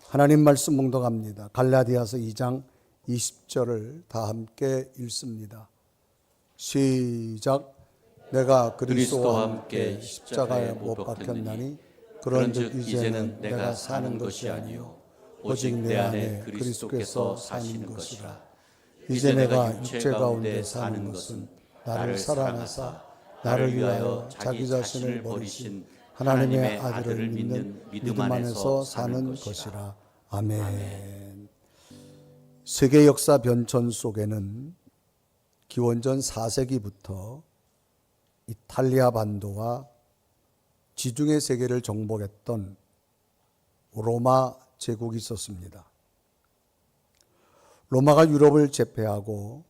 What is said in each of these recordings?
하나님 말씀 묵독합니다. 갈라디아서 2장 20절을 다 함께 읽습니다. 시작. 내가 그리스도와 함께 십자가에 못 박혔나니 그런즉 이제는 내가 사는 것이 아니요 오직 내 안에 그리스도께서 사시는 것이라. 이제 내가 육체 가운데 사는 것은 나를 사랑하사 나를 위하여 자기 자신을 버리신 하나님의 아들을 믿는 믿음 안에서 사는 것이라. 아멘. 세계 역사 변천 속에는 기원전 4세기부터 이탈리아 반도와 지중해 세계를 정복했던 로마 제국이 있었습니다. 로마가 유럽을 제패하고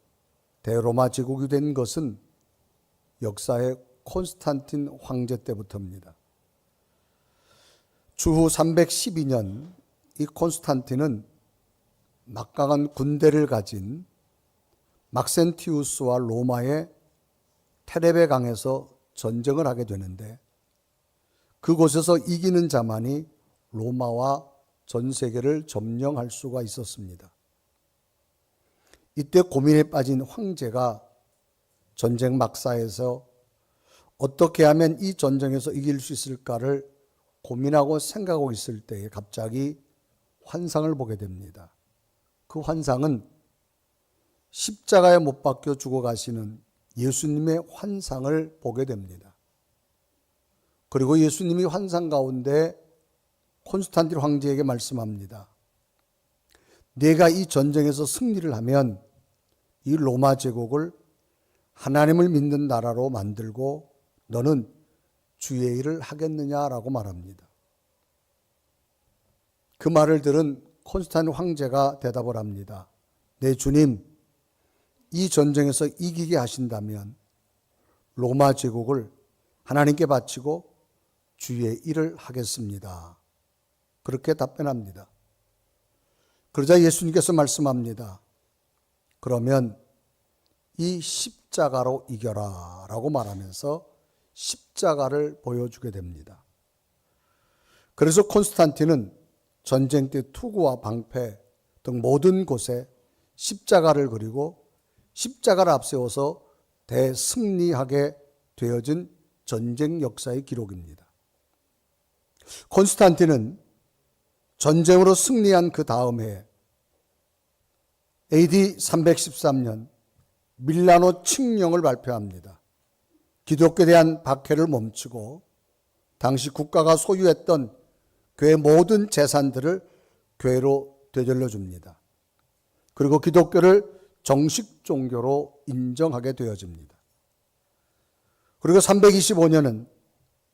대로마 제국이 된 것은 역사의 콘스탄틴 황제 때부터입니다. 주후 312년 이 콘스탄틴은 막강한 군대를 가진 막센티우스와 로마의 테레베 강에서 전쟁을 하게 되는데 그곳에서 이기는 자만이 로마와 전 세계를 점령할 수가 있었습니다. 이때 고민에 빠진 황제가 전쟁 막사에서 어떻게 하면 이 전쟁에서 이길 수 있을까를 고민하고 생각하고 있을 때에 갑자기 환상을 보게 됩니다. 그 환상은 십자가에 못 박혀 죽어가시는 예수님의 환상을 보게 됩니다. 그리고 예수님이 환상 가운데 콘스탄틴 황제에게 말씀합니다. 내가 이 전쟁에서 승리를 하면 이 로마 제국을 하나님을 믿는 나라로 만들고 너는 주의 일을 하겠느냐라고 말합니다. 그 말을 들은 콘스탄틴 황제가 대답을 합니다. 네, 주님, 이 전쟁에서 이기게 하신다면 로마 제국을 하나님께 바치고 주의 일을 하겠습니다. 그렇게 답변합니다. 그러자 예수님께서 말씀합니다. 그러면 이 십자가로 이겨라 라고 말하면서 십자가를 보여주게 됩니다. 그래서 콘스탄틴은 전쟁 때 투구와 방패 등 모든 곳에 십자가를 그리고 십자가를 앞세워서 대승리하게 되어진 전쟁 역사의 기록입니다. 콘스탄틴은 전쟁으로 승리한 그 다음 해 AD 313년 밀라노 칙령을 발표합니다. 기독교에 대한 박해를 멈추고 당시 국가가 소유했던 교회 모든 재산들을 교회로 되돌려 줍니다. 그리고 기독교를 정식 종교로 인정하게 되어집니다. 그리고 325년은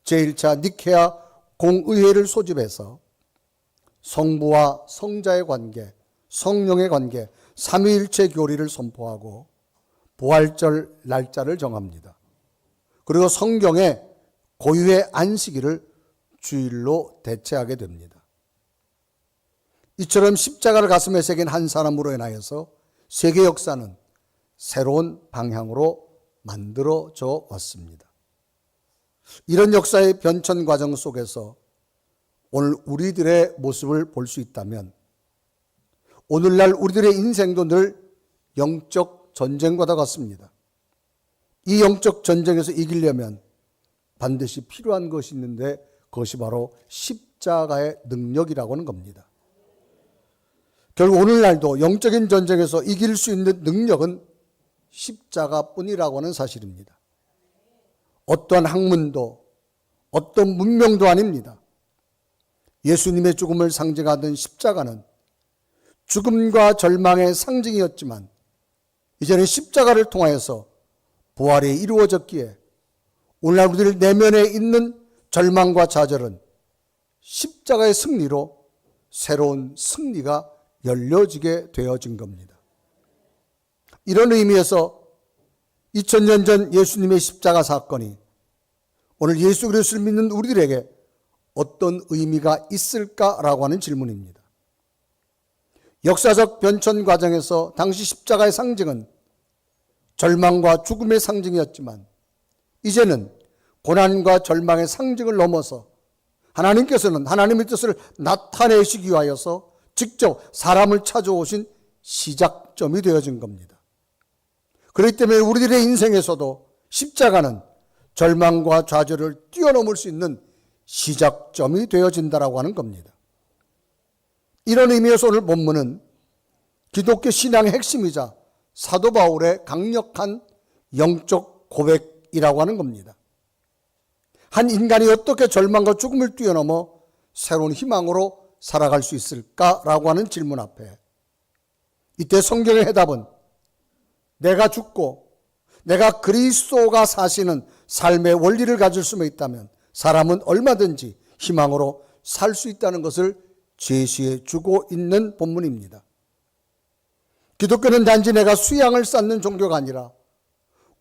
제1차 니케아 공의회를 소집해서 성부와 성자의 관계, 성령의 관계, 삼위일체 교리를 선포하고 부활절 날짜를 정합니다. 그리고 성경에 고유의 안식일을 주일로 대체하게 됩니다. 이처럼 십자가를 가슴에 새긴 한 사람으로 인하여서 세계 역사는 새로운 방향으로 만들어져 왔습니다. 이런 역사의 변천 과정 속에서 오늘 우리들의 모습을 볼 수 있다면 오늘날 우리들의 인생도 늘 영적 전쟁과도 같습니다. 이 영적 전쟁에서 이기려면 반드시 필요한 것이 있는데 그것이 바로 십자가의 능력이라고 하는 겁니다. 결국 오늘날도 영적인 전쟁에서 이길 수 있는 능력은 십자가뿐이라고 하는 사실입니다. 어떠한 학문도 어떤 문명도 아닙니다. 예수님의 죽음을 상징하던 십자가는 죽음과 절망의 상징이었지만 이제는 십자가를 통하여서 부활이 이루어졌기에 오늘날 우리들 내면에 있는 절망과 좌절은 십자가의 승리로 새로운 승리가 열려지게 되어진 겁니다. 이런 의미에서 2000년 전 예수님의 십자가 사건이 오늘 예수 그리스도를 믿는 우리들에게 어떤 의미가 있을까라고 하는 질문입니다. 역사적 변천 과정에서 당시 십자가의 상징은 절망과 죽음의 상징이었지만 이제는 고난과 절망의 상징을 넘어서 하나님께서는 하나님의 뜻을 나타내시기 위하여서 직접 사람을 찾아오신 시작점이 되어진 겁니다. 그렇기 때문에 우리들의 인생에서도 십자가는 절망과 좌절을 뛰어넘을 수 있는 시작점이 되어진다라고 하는 겁니다. 이런 의미에서 오늘 본문은 기독교 신앙의 핵심이자 사도 바울의 강력한 영적 고백이라고 하는 겁니다. 한 인간이 어떻게 절망과 죽음을 뛰어넘어 새로운 희망으로 살아갈 수 있을까라고 하는 질문 앞에 이때 성경의 해답은 내가 죽고 내가 그리스도가 사시는 삶의 원리를 가질 수만 있다면 사람은 얼마든지 희망으로 살 수 있다는 것을 제시해 주고 있는 본문입니다. 기독교는 단지 내가 수양을 쌓는 종교가 아니라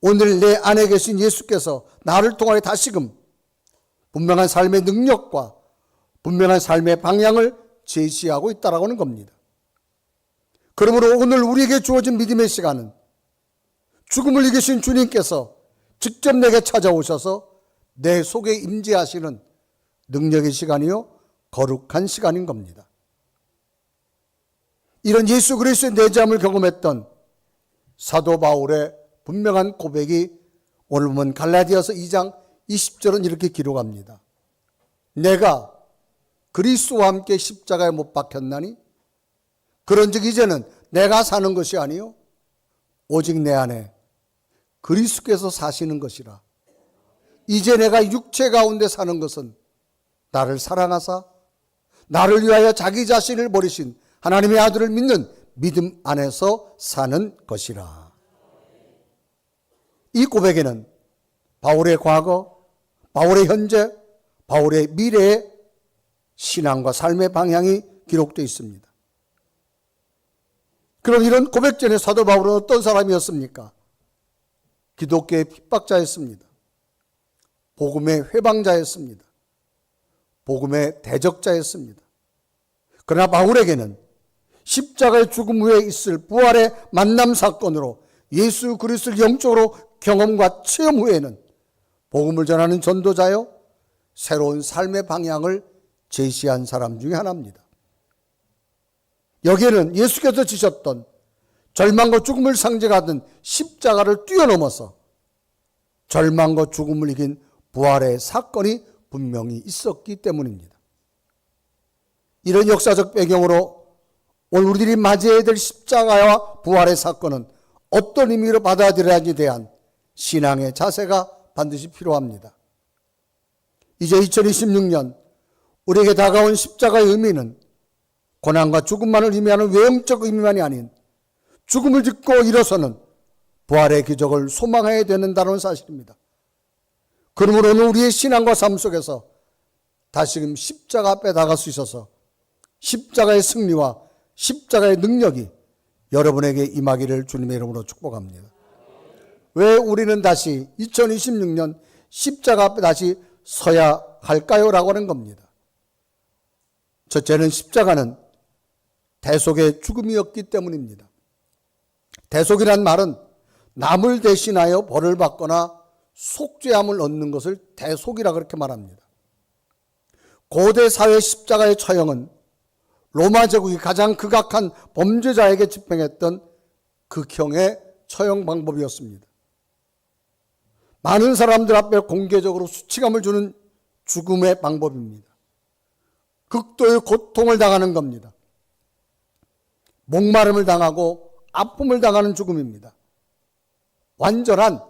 오늘 내 안에 계신 예수께서 나를 통하여 다시금 분명한 삶의 능력과 분명한 삶의 방향을 제시하고 있다라고 하는 겁니다. 그러므로 오늘 우리에게 주어진 믿음의 시간은 죽음을 이기신 주님께서 직접 내게 찾아오셔서 내 속에 임재하시는 능력의 시간이요 거룩한 시간인 겁니다. 이런 예수 그리스도의 내재함을 경험했던 사도 바울의 분명한 고백이 오늘 보면 갈라디아서 2장 20절은 이렇게 기록합니다. 내가 그리스도와 함께 십자가에 못 박혔나니 그런즉 이제는 내가 사는 것이 아니요 오직 내 안에 그리스도께서 사시는 것이라. 이제 내가 육체 가운데 사는 것은 나를 사랑하사 나를 위하여 자기 자신을 버리신 하나님의 아들을 믿는 믿음 안에서 사는 것이라. 이 고백에는 바울의 과거, 바울의 현재, 바울의 미래의 신앙과 삶의 방향이 기록되어 있습니다. 그럼 이런 고백 전에 사도 바울은 어떤 사람이었습니까? 기독교의 핍박자였습니다. 복음의 회방자였습니다. 복음의 대적자였습니다. 그러나 바울에게는 십자가의 죽음 후에 있을 부활의 만남 사건으로 예수 그리스도를 영적으로 경험과 체험 후에는 복음을 전하는 전도자요 새로운 삶의 방향을 제시한 사람 중에 하나입니다. 여기에는 예수께서 지셨던 절망과 죽음을 상징하던 십자가를 뛰어넘어서 절망과 죽음을 이긴 부활의 사건이 분명히 있었기 때문입니다. 이런 역사적 배경으로 오늘 우리들이 맞이해야 될 십자가와 부활의 사건은 어떤 의미로 받아들여야 하는지에 대한 신앙의 자세가 반드시 필요합니다. 이제 2026년 우리에게 다가온 십자가의 의미는 고난과 죽음만을 의미하는 외형적 의미만이 아닌 죽음을 딛고 일어서는 부활의 기적을 소망해야 되는다는 사실입니다. 그러므로 오늘 우리의 신앙과 삶 속에서 다시금 십자가 앞에 나갈 수 있어서 십자가의 승리와 십자가의 능력이 여러분에게 임하기를 주님의 이름으로 축복합니다. 왜 우리는 다시 2026년 십자가 앞에 다시 서야 할까요? 라고 하는 겁니다. 첫째는 십자가는 대속의 죽음이었기 때문입니다. 대속이란 말은 남을 대신하여 벌을 받거나 속죄함을 얻는 것을 대속이라 그렇게 말합니다. 고대 사회 십자가의 처형은 로마 제국이 가장 극악한 범죄자에게 집행했던 극형의 처형 방법이었습니다. 많은 사람들 앞에 공개적으로 수치감을 주는 죽음의 방법입니다. 극도의 고통을 당하는 겁니다. 목마름을 당하고 아픔을 당하는 죽음입니다. 완전한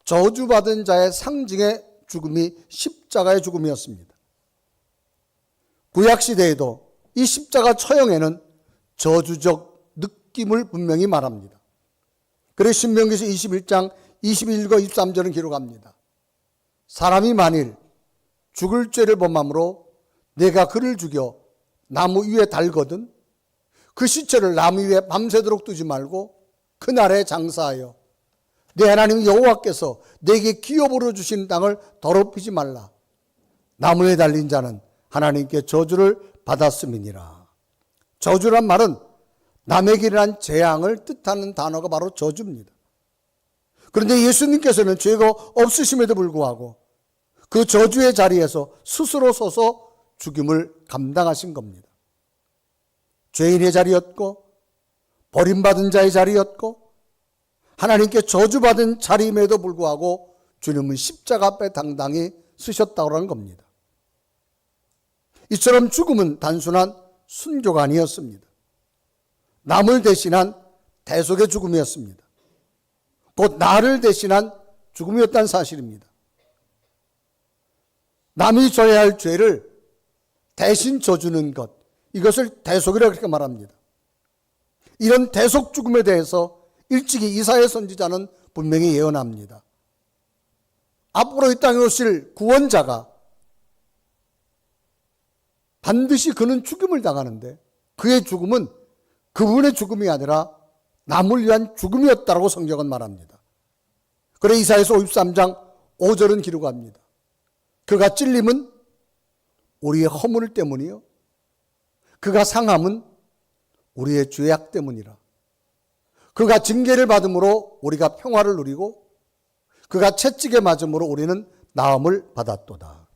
저주받은 자의 상징의 죽음이 십자가의 죽음이었습니다. 구약시대에도 이 십자가 처형에는 저주적 느낌을 분명히 말합니다. 그래서 신명기서 21장 21과 23절은 기록합니다. 사람이 만일 죽을 죄를 범함으로 내가 그를 죽여 나무 위에 달거든 그 시체를 나무 위에 밤새도록 두지 말고 그날에 장사하여 내 하나님 여호와께서 내게 기업으로 주신 땅을 더럽히지 말라. 나무에 달린 자는 하나님께 저주를 받았음이니라. 저주란 말은 남에게 일어난 재앙을 뜻하는 단어가 바로 저주입니다. 그런데 예수님께서는 죄가 없으심에도 불구하고 그 저주의 자리에서 스스로 서서 죽임을 감당하신 겁니다. 죄인의 자리였고 버림받은 자의 자리였고 하나님께 저주받은 자리임에도 불구하고 주님은 십자가 앞에 당당히 서셨다고 하는 겁니다. 이처럼 죽음은 단순한 순교가 아니었습니다. 남을 대신한 대속의 죽음이었습니다. 곧 나를 대신한 죽음이었다는 사실입니다. 남이 져야 할 죄를 대신 져주는 것, 이것을 대속이라고 그렇게 말합니다. 이런 대속 죽음에 대해서 일찍이 이사야 선지자는 분명히 예언합니다. 앞으로 이 땅에 오실 구원자가 반드시 그는 죽음을 당하는데 그의 죽음은 그분의 죽음이 아니라 남을 위한 죽음이었다고 성경은 말합니다. 그래 이사야서 53장 5절은 기록합니다. 그가 찔림은 우리의 허물 때문이요 그가 상함은 우리의 죄악 때문이라. 그가 징계를 받음으로 우리가 평화를 누리고 그가 채찍에 맞음으로 우리는 나음을 받았도다.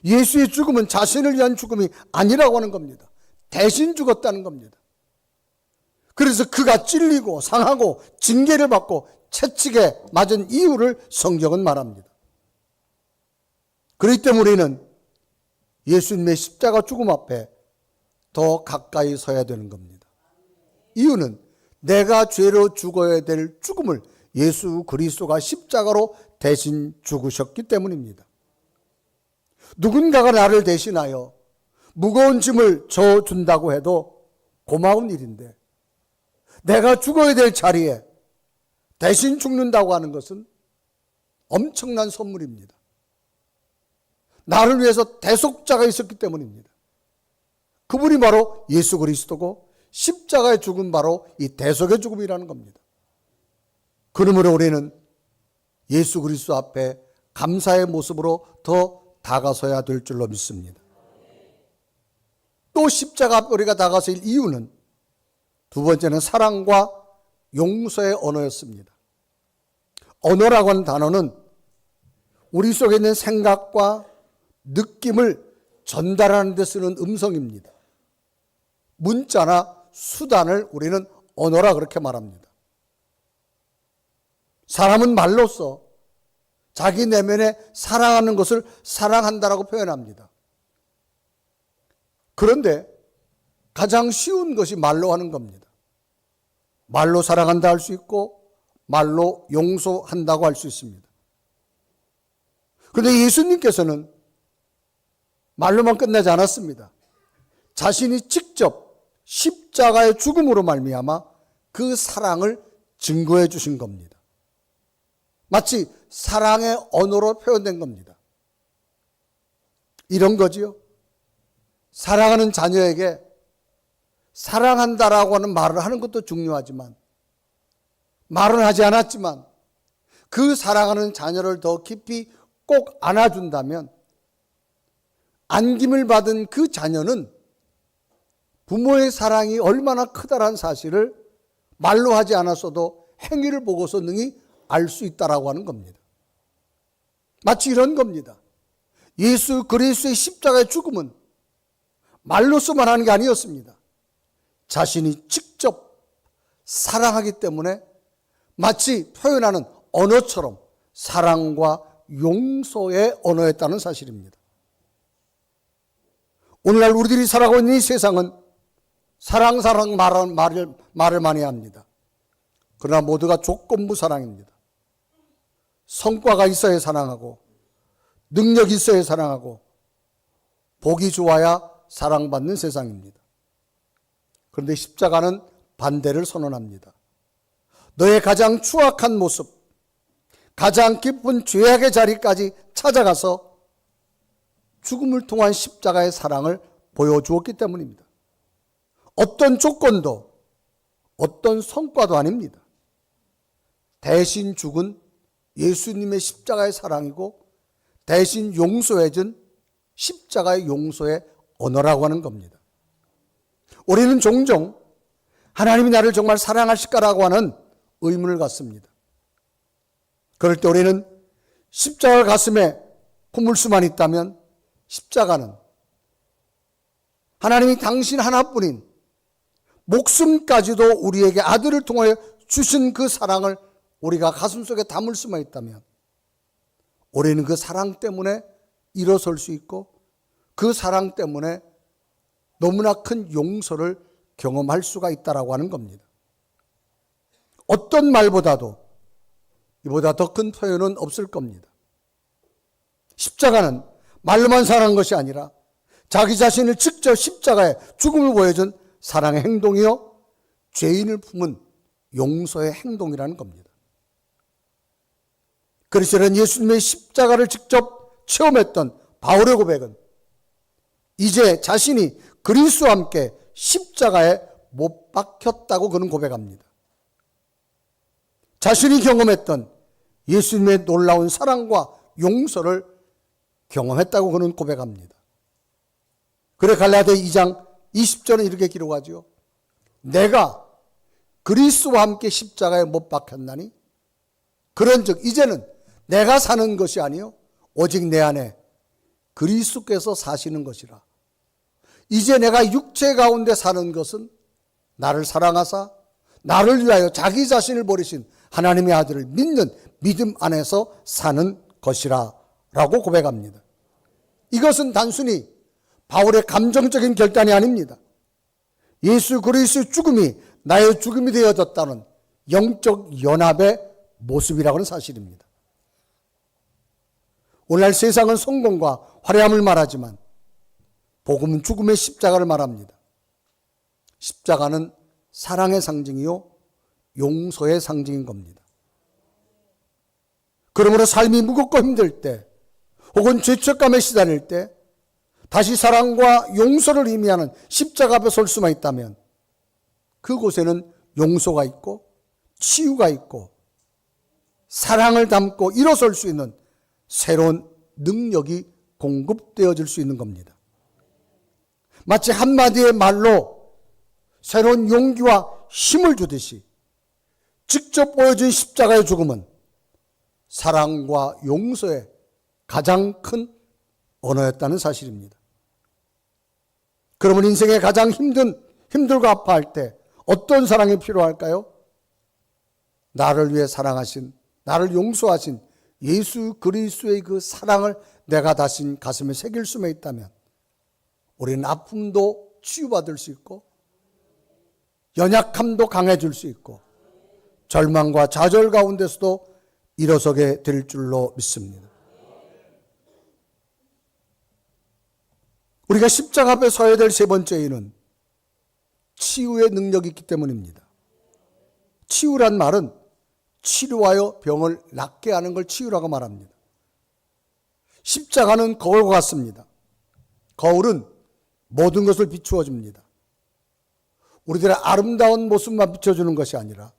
예수의 죽음은 자신을 위한 죽음이 아니라고 하는 겁니다. 대신 죽었다는 겁니다. 그래서 그가 찔리고 상하고 징계를 받고 채찍에 맞은 이유를 성경은 말합니다. 그렇기 때문에 우리는 예수님의 십자가 죽음 앞에 더 가까이 서야 되는 겁니다. 이유는 내가 죄로 죽어야 될 죽음을 예수 그리스도가 십자가로 대신 죽으셨기 때문입니다. 누군가가 나를 대신하여 무거운 짐을 져준다고 해도 고마운 일인데 내가 죽어야 될 자리에 대신 죽는다고 하는 것은 엄청난 선물입니다. 나를 위해서 대속자가 있었기 때문입니다. 그분이 바로 예수 그리스도고 십자가의 죽음 바로 이 대속의 죽음이라는 겁니다. 그러므로 우리는 예수 그리스도 앞에 감사의 모습으로 더 다가서야 될 줄로 믿습니다. 또 십자가 앞에 우리가 다가설 이유는 두 번째는 사랑과 용서의 언어였습니다. 언어라고 하는 단어는 우리 속에 있는 생각과 느낌을 전달하는 데 쓰는 음성입니다. 문자나 수단을 우리는 언어라 그렇게 말합니다. 사람은 말로써 자기 내면에 사랑하는 것을 사랑한다라고 표현합니다. 그런데 가장 쉬운 것이 말로 하는 겁니다. 말로 사랑한다 할 수 있고 말로 용서한다고 할 수 있습니다. 그런데 예수님께서는 말로만 끝나지 않았습니다. 자신이 직접 십자가의 죽음으로 말미암아 그 사랑을 증거해 주신 겁니다. 마치 사랑의 언어로 표현된 겁니다. 이런 거지요. 사랑하는 자녀에게 사랑한다라고 하는 말을 하는 것도 중요하지만 말은 하지 않았지만 그 사랑하는 자녀를 더 깊이 꼭 안아준다면 안김을 받은 그 자녀는 부모의 사랑이 얼마나 크다라는 사실을 말로 하지 않았어도 행위를 보고서 능히 알 수 있다라고 하는 겁니다. 마치 이런 겁니다. 예수 그리스도의 십자가의 죽음은 말로서만 하는 게 아니었습니다. 자신이 직접 사랑하기 때문에 마치 표현하는 언어처럼 사랑과 용서의 언어였다는 사실입니다. 오늘날 우리들이 살아가고 있는 이 세상은 사랑 말을 많이 합니다. 그러나 모두가 조건부 사랑입니다. 성과가 있어야 사랑하고 능력이 있어야 사랑하고 복이 좋아야 사랑받는 세상입니다. 그런데 십자가는 반대를 선언합니다. 너의 가장 추악한 모습, 가장 깊은 죄악의 자리까지 찾아가서 죽음을 통한 십자가의 사랑을 보여주었기 때문입니다. 어떤 조건도 어떤 성과도 아닙니다. 대신 죽은 예수님의 십자가의 사랑이고 대신 용서해준 십자가의 용서의 언어라고 하는 겁니다. 우리는 종종 하나님이 나를 정말 사랑하실까라고 하는 의문을 갖습니다. 그럴 때 우리는 십자가 가슴에 품을 수만 있다면 십자가는 하나님이 당신 하나뿐인 목숨까지도 우리에게 아들을 통하여 주신 그 사랑을 우리가 가슴속에 담을 수만 있다면 우리는 그 사랑 때문에 일어설 수 있고 그 사랑 때문에 너무나 큰 용서를 경험할 수가 있다라고 하는 겁니다. 어떤 말보다도 이보다 더 큰 표현은 없을 겁니다. 십자가는 말로만 사랑한 것이 아니라 자기 자신을 직접 십자가에 죽음을 보여준 사랑의 행동이요 죄인을 품은 용서의 행동이라는 겁니다. 그리스도는 예수님의 십자가를 직접 체험했던 바울의 고백은 이제 자신이 그리스도와 함께 십자가에 못 박혔다고 그는 고백합니다. 자신이 경험했던 예수님의 놀라운 사랑과 용서를 경험했다고 그는 고백합니다. 그래 갈라디아 2장 20절은 이렇게 기록하죠. 내가 그리스도와 함께 십자가에 못 박혔나니 그런즉 이제는 내가 사는 것이 아니요 오직 내 안에 그리스도께서 사시는 것이라. 이제 내가 육체 가운데 사는 것은 나를 사랑하사 나를 위하여 자기 자신을 버리신 하나님의 아들을 믿는 믿음 안에서 사는 것이라 라고 고백합니다. 이것은 단순히 바울의 감정적인 결단이 아닙니다. 예수 그리스도의 죽음이 나의 죽음이 되어졌다는 영적 연합의 모습이라고는 사실입니다. 오늘날 세상은 성공과 화려함을 말하지만 복음은 죽음의 십자가를 말합니다. 십자가는 사랑의 상징이요 용서의 상징인 겁니다. 그러므로 삶이 무겁고 힘들 때 혹은 죄책감에 시달릴 때 다시 사랑과 용서를 의미하는 십자가 앞에 설 수만 있다면 그곳에는 용서가 있고 치유가 있고 사랑을 담고 일어설 수 있는 새로운 능력이 공급되어질 수 있는 겁니다. 마치 한마디의 말로 새로운 용기와 힘을 주듯이 직접 보여준 십자가의 죽음은 사랑과 용서의 가장 큰 언어였다는 사실입니다. 그러면 인생의 가장 힘들고 아파할 때 어떤 사랑이 필요할까요? 나를 위해 사랑하신, 나를 용서하신 예수 그리스도의 그 사랑을 내가 다시 가슴에 새길 수만 있다면 우리는 아픔도 치유받을 수 있고 연약함도 강해질 수 있고 절망과 좌절 가운데서도 일어서게 될 줄로 믿습니다. 우리가 십자가 앞에 서야 될 세 번째 이유는 치유의 능력이 있기 때문입니다. 치유란 말은 치료하여 병을 낫게 하는 걸 치유라고 말합니다. 십자가는 거울과 같습니다. 거울은 모든 것을 비추어 줍니다. 우리들의 아름다운 모습만 비춰주는 것이 아니라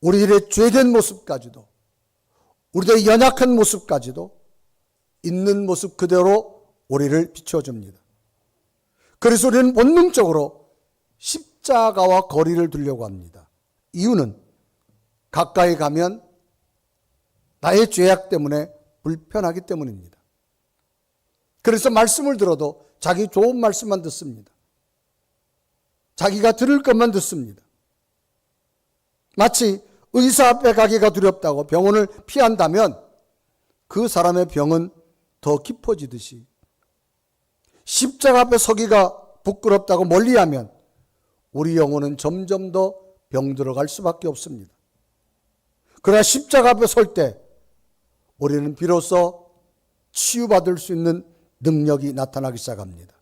우리들의 죄된 모습까지도 우리들의 연약한 모습까지도 있는 모습 그대로 우리를 비춰줍니다. 그래서 우리는 본능적으로 십자가와 거리를 두려고 합니다. 이유는 가까이 가면 나의 죄악 때문에 불편하기 때문입니다. 그래서 말씀을 들어도 자기 좋은 말씀만 듣습니다. 자기가 들을 것만 듣습니다. 마치 의사 앞에 가기가 두렵다고 병원을 피한다면 그 사람의 병은 더 깊어지듯이 십자가 앞에 서기가 부끄럽다고 멀리하면 우리 영혼은 점점 더 병들어갈 수밖에 없습니다. 그러나 십자가 앞에 설 때 우리는 비로소 치유받을 수 있는 능력이 나타나기 시작합니다.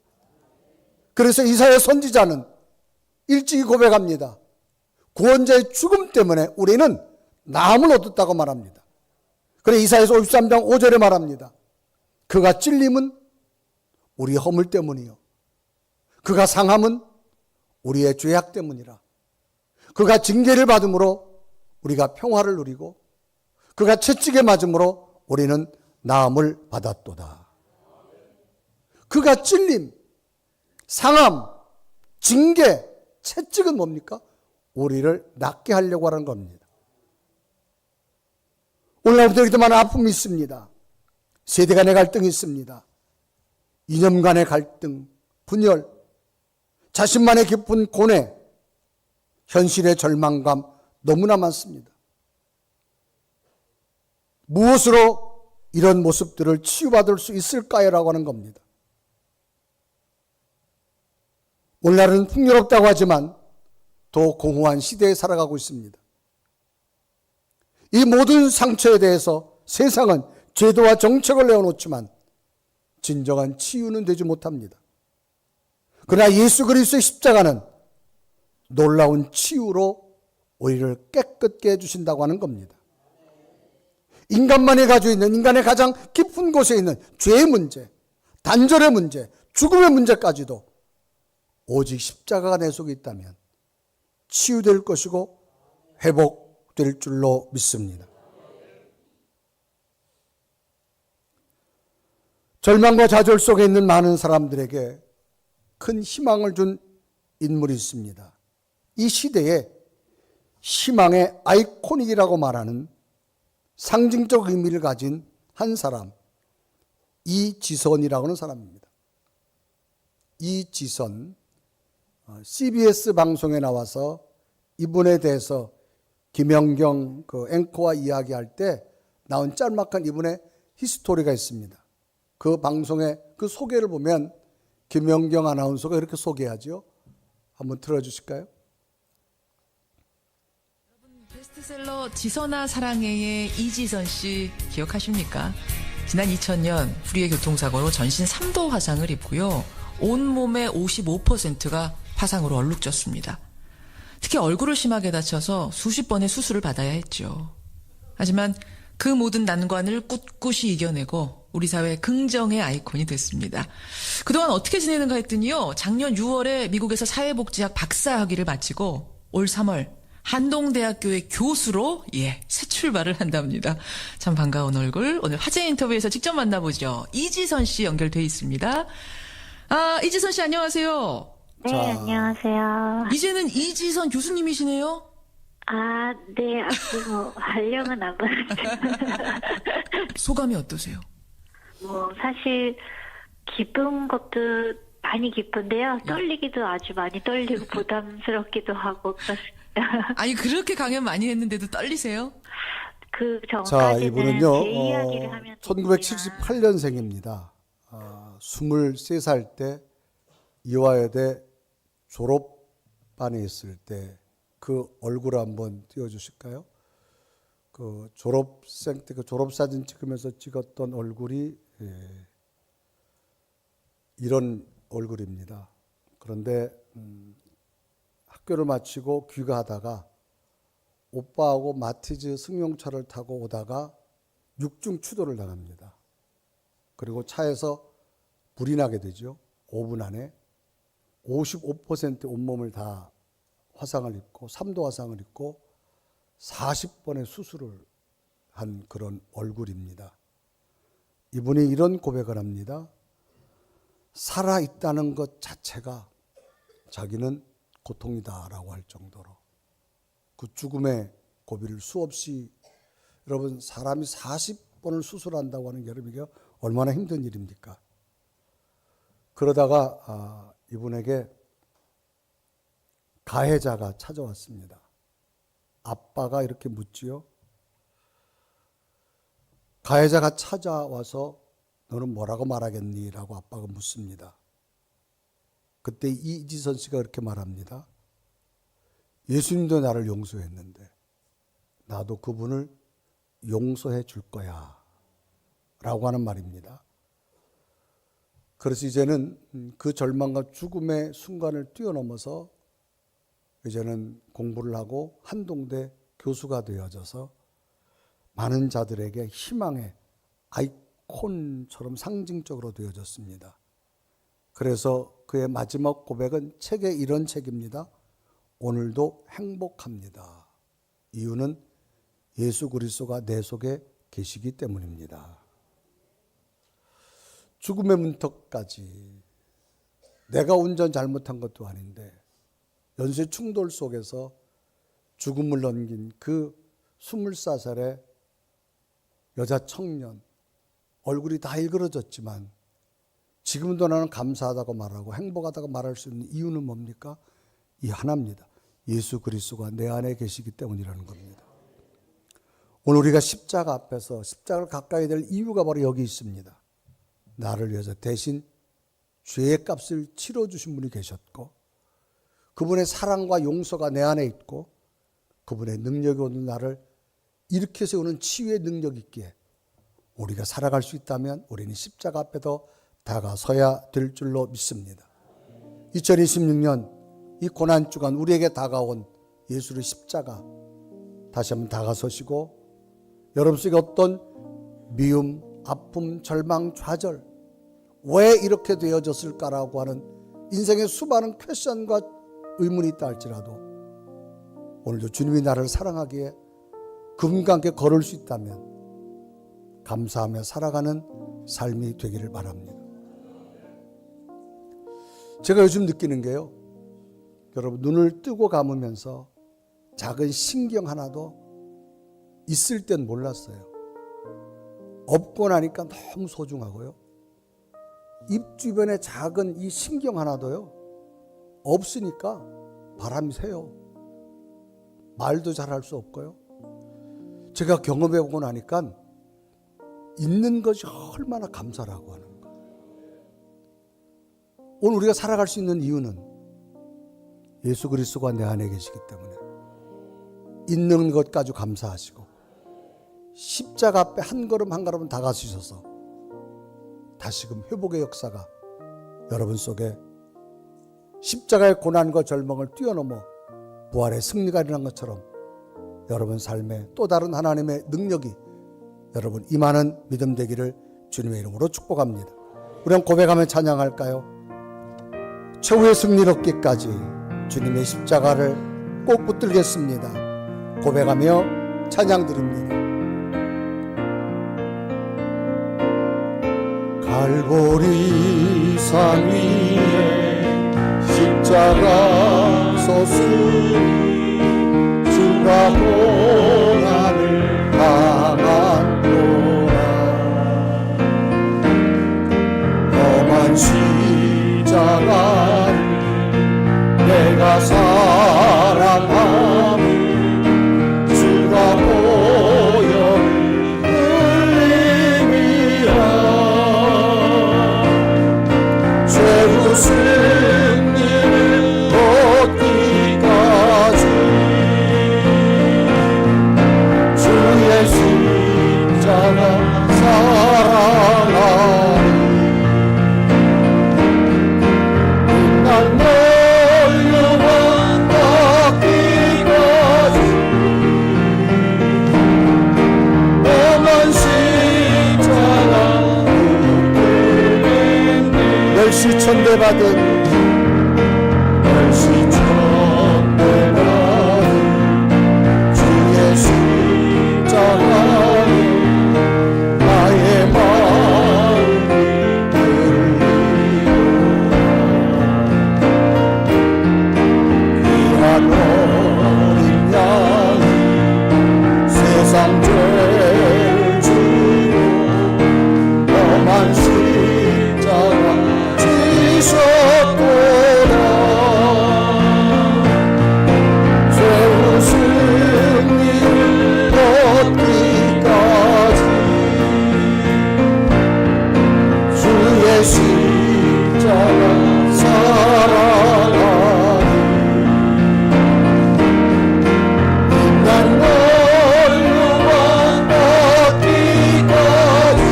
그래서 이사야 선지자는 일찍이 고백합니다. 구원자의 죽음 때문에 우리는 나음을 얻었다고 말합니다. 그래 이사야서 53장 5절에 말합니다. 그가 찔림은 우리 허물 때문이요 그가 상함은 우리의 죄악 때문이라. 그가 징계를 받음으로 우리가 평화를 누리고 그가 채찍에 맞음으로 우리는 나음을 받았도다. 그가 찔림, 상함, 징계, 채찍은 뭡니까? 우리를 낫게 하려고 하는 겁니다. 오늘날부터 이렇게 많은 아픔이 있습니다. 세대 간의 갈등이 있습니다. 이념 간의 갈등, 분열, 자신만의 깊은 고뇌, 현실의 절망감 너무나 많습니다. 무엇으로 이런 모습들을 치유받을 수 있을까요? 라고 하는 겁니다. 오늘날은 풍요롭다고 하지만 더 공허한 시대에 살아가고 있습니다. 이 모든 상처에 대해서 세상은 제도와 정책을 내어놓지만 진정한 치유는 되지 못합니다. 그러나 예수 그리스도의 십자가는 놀라운 치유로 우리를 깨끗게 해주신다고 하는 겁니다. 인간만이 가지고 있는 인간의 가장 깊은 곳에 있는 죄의 문제, 단절의 문제, 죽음의 문제까지도 오직 십자가가 내 속에 있다면 치유될 것이고 회복될 줄로 믿습니다. 절망과 좌절 속에 있는 많은 사람들에게 큰 희망을 준 인물이 있습니다. 이 시대에 희망의 아이코닉이라고 말하는 상징적 의미를 가진 한 사람, 이지선이라고 하는 사람입니다. 이지선, CBS 방송에 나와서 이분에 대해서 김연경 앵커와 이야기할 때 나온 짤막한 이분의 히스토리가 있습니다. 그 방송의 그 소개를 보면 김연경 아나운서가 이렇게 소개하죠. 한번 들어주실까요? 베스트셀러 지선아 사랑해의 이지선 씨 기억하십니까? 지난 2000년 불의의 교통사고로 전신 3도 화상을 입고요. 온몸의 55%가 화상으로 얼룩졌습니다. 특히 얼굴을 심하게 다쳐서 수십 번의 수술을 받아야 했죠. 하지만 그 모든 난관을 꿋꿋이 이겨내고 우리 사회의 긍정의 아이콘이 됐습니다. 그동안 어떻게 지내는가 했더니요. 작년 6월에 미국에서 사회복지학 박사학위를 마치고 올 3월 한동대학교의 교수로 새 출발을 한답니다. 참 반가운 얼굴 오늘 화제 인터뷰에서 직접 만나보죠. 이지선 씨 연결돼 있습니다. 이지선 씨 안녕하세요. 네, 안녕하세요. 이제는 이지선 교수님이시네요. 네, 아직 발령은 안 받았죠. 소감이 어떠세요? 사실 기쁜 것도 많이 기쁜데요. 떨리기도 아주 많이 떨리고 부담스럽기도 하고 그렇습니다. 아니 그렇게 강연 많이 했는데도 떨리세요? 그 자, 전까지는 이분은요, 제 이야기를 하면 1978년생입니다. 23살 때 이화여대 졸업반에 있을 때 그 얼굴을 한번 띄워주실까요? 그 졸업생 때 그 졸업사진 찍으면서 찍었던 얼굴이 이런 얼굴입니다. 그런데 학교를 마치고 귀가하다가 오빠하고 마티즈 승용차를 타고 오다가 육중 추돌을 당합니다. 그리고 차에서 불이 나게 되죠. 5분 안에 55% 온몸을 다 화상을 입고 3도 화상을 입고 40번의 수술을 한 그런 얼굴입니다. 이분이 이런 고백을 합니다. 살아있다는 것 자체가 자기는 고통이다라고 할 정도로 그 죽음의 고비를 수없이 여러분 사람이 40번을 수술한다고 하는 게 여러분 이게 얼마나 힘든 일입니까? 그러다가 이분에게 가해자가 찾아왔습니다. 아빠가 이렇게 묻지요. 가해자가 찾아와서 너는 뭐라고 말하겠니? 라고 아빠가 묻습니다. 그때 이지선 씨가 그렇게 말합니다. 예수님도 나를 용서했는데 나도 그분을 용서해 줄 거야 라고 하는 말입니다. 그래서 이제는 그 절망과 죽음의 순간을 뛰어넘어서 이제는 공부를 하고 한동대 교수가 되어져서 많은 자들에게 희망의 아이콘처럼 상징적으로 되어졌습니다. 그래서 그의 마지막 고백은 책에 이런 책입니다. 오늘도 행복합니다. 이유는 예수 그리스도가 내 속에 계시기 때문입니다. 죽음의 문턱까지 내가 운전 잘못한 것도 아닌데 연쇄 충돌 속에서 죽음을 넘긴 그 24살의 여자 청년 얼굴이 다 일그러졌지만 지금도 나는 감사하다고 말하고 행복하다고 말할 수 있는 이유는 뭡니까? 이 하나입니다. 예수 그리스도가 내 안에 계시기 때문이라는 겁니다. 오늘 우리가 십자가 앞에서 십자가를 가까이 될 이유가 바로 여기 있습니다. 나를 위해서 대신 죄의 값을 치러주신 분이 계셨고, 그분의 사랑과 용서가 내 안에 있고, 그분의 능력이 오는 나를 일으켜 세우는 치유의 능력이 있기에 우리가 살아갈 수 있다면 우리는 십자가 앞에 더 다가서야 될 줄로 믿습니다. 2026년 이 고난주간 우리에게 다가온 예수의 십자가 다시 한번 다가서시고, 여러분 속에 어떤 미움, 아픔, 절망, 좌절, 왜 이렇게 되어졌을까라고 하는 인생의 수많은 퀘션과 의문이 있다 할지라도 오늘도 주님이 나를 사랑하기에 그분과 함께 걸을 수 있다면 감사하며 살아가는 삶이 되기를 바랍니다. 제가 요즘 느끼는 게요, 여러분 눈을 뜨고 감으면서 작은 신경 하나도 있을 땐 몰랐어요. 없고 나니까 너무 소중하고요. 입 주변에 작은 이 신경 하나도요, 없으니까 바람이 새요. 말도 잘할 수 없고요. 제가 경험해보고 나니까 있는 것이 얼마나 감사라고 하는 거예요. 오늘 우리가 살아갈 수 있는 이유는 예수 그리스도가 내 안에 계시기 때문에 있는 것 가지고 감사하시고, 십자가 앞에 한 걸음 한 걸음 다가서셔서 다시금 회복의 역사가 여러분 속에 십자가의 고난과 절망을 뛰어넘어 부활의 승리가 일어난 것처럼 여러분 삶에 또 다른 하나님의 능력이 여러분 임하는 믿음 되기를 주님의 이름으로 축복합니다. 우리 한번 고백하며 찬양할까요? 최후의 승리를 얻기까지 주님의 십자가를 꼭 붙들겠습니다. 고백하며 찬양 드립니다. 갈보리 산 위에 십자가 섰으니 주가 고난을 당한도라. 험한 십자가를 내가 사랑하며 주가 보혈을 흘림이라. 최후 승리를 얻기까지 주의 십자가 사랑하리. 날 멀려와 닿기까지 험한 십자가 멸시천대 받은 주의 십자가에 나의 마음이 들리고 귀한 어린 양이 세상 죄를 지고 험한 십자가 지셨도다. 최후 승리를 얻기까지 주의 십자가 사랑하리. 난 멀리와 닿기까지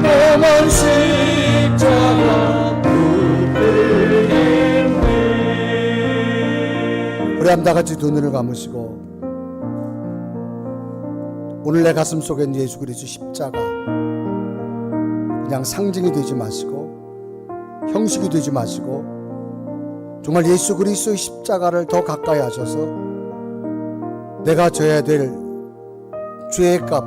험한 십자가 붙들겠네. 우리 한 다 같이 두 눈을 감으시고 오늘 내 가슴 속에 있는 예수 그리스도 십자가 그냥 상징이 되지 마시고 형식이 되지 마시고 정말 예수 그리스도의 십자가를 더 가까이 하셔서 내가 져야 될 죄의 값,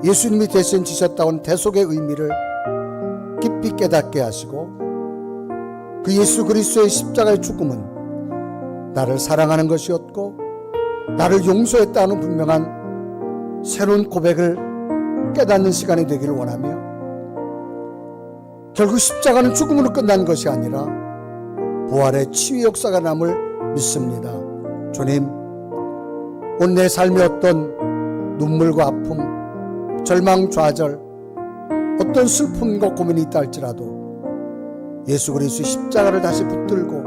예수님이 대신 지셨다는 대속의 의미를 깊이 깨닫게 하시고 그 예수 그리스도의 십자가의 죽음은 나를 사랑하는 것이었고 나를 용서했다는 분명한 새로운 고백을 깨닫는 시간이 되기를 원하며, 결국 십자가는 죽음으로 끝난 것이 아니라 부활의 치유 역사가 남을 믿습니다. 주님, 오늘 내 삶의 어떤 눈물과 아픔, 절망, 좌절, 어떤 슬픔과 고민이 있다 할지라도 예수 그리스도의 십자가를 다시 붙들고,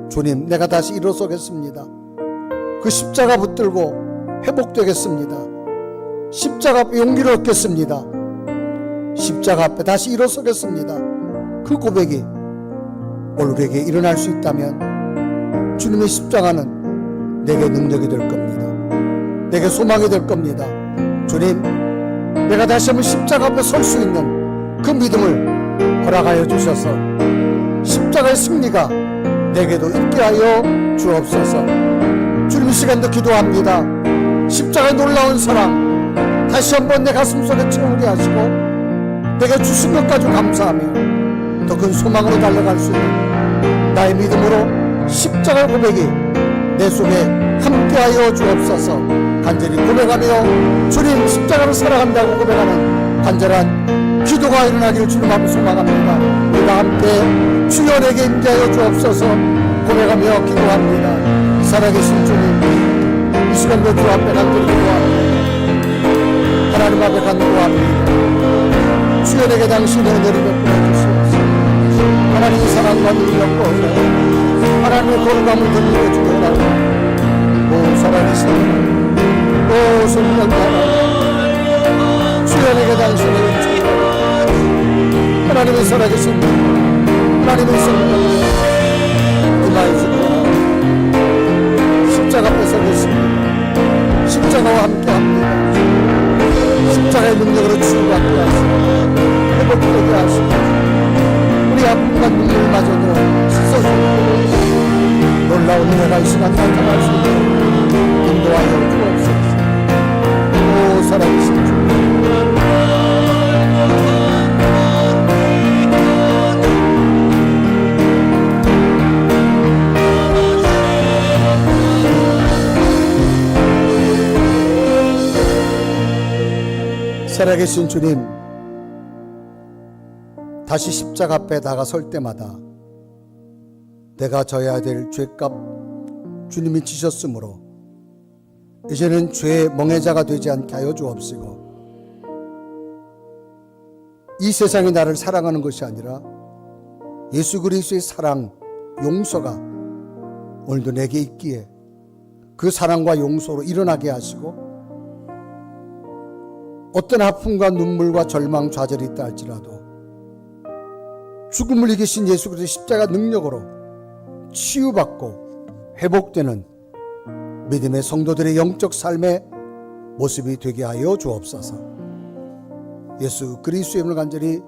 주님, 내가 다시 일어서겠습니다. 그 십자가 붙들고 회복되겠습니다. 십자가 앞에 용기를 얻겠습니다. 십자가 앞에 다시 일어서겠습니다. 그 고백이 오늘 우리에게 일어날 수 있다면 주님의 십자가는 내게 능력이 될 겁니다. 내게 소망이 될 겁니다. 주님, 내가 다시 한번 십자가 앞에 설 수 있는 그 믿음을 허락하여 주셔서 십자가의 승리가 내게도 있게 하여 주옵소서. 주님, 이 시간도 기도합니다. 십자가의 놀라운 사랑 다시 한번 내 가슴 속에 채우게 하시고, 내게 주신 것 가지고 감사하며 더 큰 소망으로 달려갈 수 있는 나의 믿음으로 십자가 고백이 내 속에 함께하여 주옵소서. 간절히 고백하며 주님 십자가를 사랑한다고 고백하는 간절한 기도가 일어나기를 주님 앞에 소망합니다. 우리가 함께 주여 내게 임재하여 주옵소서 고백하며 기도합니다. 살아계신 주님, 이 시간도 주 앞에 간절히 기도합니다. 하나님 앞에 간구합니다. 주여 내게 당신의 은혜를 베풀어 주시옵소서. 하나님의 사랑과 능력과 은혜, 하나님의 거룩함을 드리려 주옵소서. 오 살아계신 오 성령 하나님, 주여 내게 당신의 은혜, 하나님의 살아계신 하나님의 성령 임하여 주옵소서. 십자가 앞에 서겠습니다. 십자가와 함께합니다. 십자가의 능력으로 치유받게 하시고 회복되게 하시고 우리 아픔과 눈물마저도 씻어주고 놀라운 은혜가 이 시간 나타날 수 있도록 인도하여 주옵소서. 오 살아계신 주, 살아계신 주님, 다시 십자가 앞에 다가설 때마다 내가 져야 될 죄값 주님이 지셨으므로 이제는 죄의 멍해자가 되지 않게 하여 주옵시고, 이 세상이 나를 사랑하는 것이 아니라 예수 그리스도의 사랑, 용서가 오늘도 내게 있기에 그 사랑과 용서로 일어나게 하시고, 어떤 아픔과 눈물과 절망, 좌절이 있다 할지라도 죽음을 이기신 예수 그리스도의 십자가 능력으로 치유받고 회복되는 믿음의 성도들의 영적 삶의 모습이 되게 하여 주옵소서. 예수 그리스도의 이름을 간절히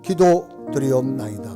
기도드리옵나이다.